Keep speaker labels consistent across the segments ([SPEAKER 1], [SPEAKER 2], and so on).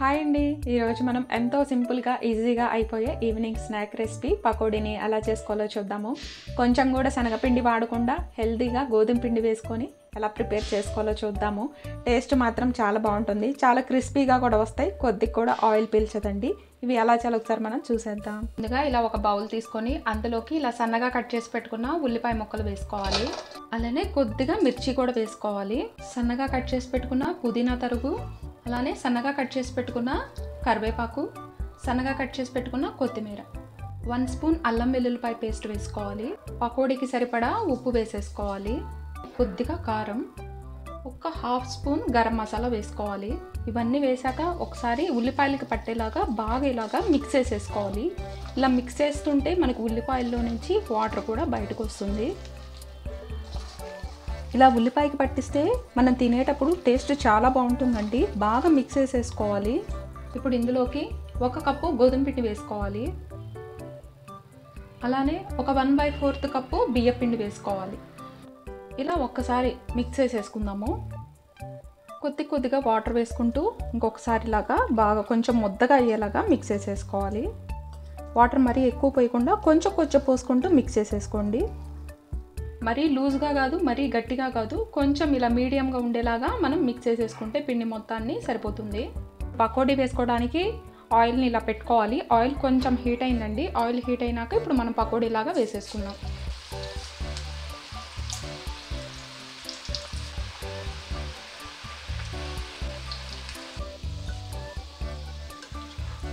[SPEAKER 1] Hi అండి, ఈరోజు మనం ఎంతో సింపుల్గా ఈజీగా అయిపోయే ఈవినింగ్ స్నాక్ రెసిపీ పకోడీని ఎలా చేసుకోవాలో చూద్దాము. కొంచెం కూడా శనగపిండి వాడకుండా హెల్తీగా గోధుమ పిండి వేసుకొని ఎలా ప్రిపేర్ చేసుకోవాలో చూద్దాము. టేస్ట్ మాత్రం చాలా బాగుంటుంది, చాలా క్రిస్పీగా కూడా వస్తాయి, కొద్దిగా కూడా ఆయిల్ పీల్చదండి. ఇవి ఎలా చాలా ఒకసారి మనం చూసేద్దాం. ముందుగా ఇలా ఒక బౌల్ తీసుకొని అందులోకి ఇలా సన్నగా కట్ చేసి పెట్టుకున్న ఉల్లిపాయ ముక్కలు వేసుకోవాలి. అలానే కొద్దిగా మిర్చి కూడా వేసుకోవాలి. సన్నగా కట్ చేసి పెట్టుకున్న పుదీనా తరుగు, అలానే సన్నగా కట్ చేసి పెట్టుకున్న కరివేపాకు, సన్నగా కట్ చేసి పెట్టుకున్న కొత్తిమీర, 1 స్పూన్ అల్లం వెల్లుల్లిపాయ పేస్ట్ వేసుకోవాలి. పకోడీకి సరిపడా ఉప్పు వేసేసుకోవాలి. కొద్దిగా కారం, ఒక 1/2 స్పూన్ గరం మసాలా వేసుకోవాలి. ఇవన్నీ వేసాక ఒకసారి ఉల్లిపాయలకి పట్టేలాగా బాగా ఇలాగా మిక్స్ చేసేసుకోవాలి. ఇలా మిక్స్ చేస్తుంటే మనకు ఉల్లిపాయల్లో నుంచి వాటర్ కూడా బయటకు వస్తుంది. ఇలా ఉల్లిపాయకి పట్టిస్తే మనం తినేటప్పుడు టేస్ట్ చాలా బాగుంటుందండి. బాగా మిక్స్ చేసేసుకోవాలి. ఇప్పుడు ఇందులోకి 1 కప్పు గోధుమ పిండి వేసుకోవాలి. అలానే ఒక 1/4 కప్పు బియ్యం పిండి వేసుకోవాలి. ఇలా ఒక్కసారి మిక్స్ చేసేసుకుందాము. కొద్దిగా వాటర్ వేసుకుంటూ ఇంకొకసారి లాగా బాగా కొంచెం ముద్దగా అయ్యేలాగా మిక్స్ చేసేసుకోవాలి. వాటర్ మరీ ఎక్కువ పోయకుండా కొంచెం పోసుకుంటూ మిక్స్ చేసేసుకోండి. మరీ లూజ్గా కాదు, మరీ గట్టిగా కాదు, కొంచెం ఇలా మీడియంగా ఉండేలాగా మనం మిక్స్ చేసేసుకుంటే పిండి మొత్తాన్ని సరిపోతుంది. పకోడీ వేసుకోవడానికి ఆయిల్ని ఇలా పెట్టుకోవాలి. ఆయిల్ కొంచెం హీట్ అయిందండి. ఆయిల్ హీట్ అయినాక ఇప్పుడు మనం పకోడీలాగా వేసేసుకుందాం.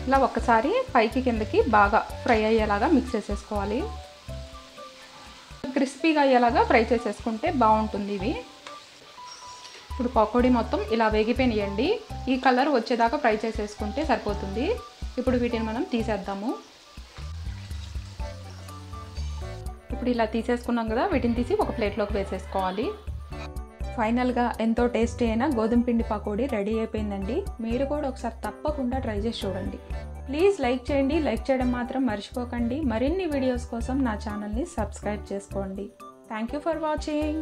[SPEAKER 1] ఇలా ఒక్కసారి పైకి కిందకి బాగా ఫ్రై అయ్యేలాగా మిక్స్ చేసేసుకోవాలి. క్రిస్పీగా అయ్యేలాగా ఫ్రై చేసేసుకుంటే బాగుంటుంది ఇవి. ఇప్పుడు పకోడీ మొత్తం ఇలా వేగిపోయినాయండి. ఈ కలర్ వచ్చేదాకా ఫ్రై చేసేసుకుంటే సరిపోతుంది. ఇప్పుడు వీటిని మనం తీసేద్దాము. ఇప్పుడు ఇలా తీసేసుకున్నాం కదా, వీటిని తీసి ఒక ప్లేట్లోకి వేసేసుకోవాలి. ఫైనల్గా ఎంతో టేస్టీ అయిన గోధుమ పిండి పకోడీ రెడీ అయిపోయిందండి. మీరు కూడా ఒకసారి తప్పకుండా ట్రై చేసి చూడండి. ప్లీజ్ లైక్ చేయండి. లైక్ చేయడం మాత్రం మర్చిపోకండి. మరిన్ని వీడియోస్ కోసం నా ఛానల్ని సబ్స్క్రైబ్ చేసుకోండి. Thank you for watching.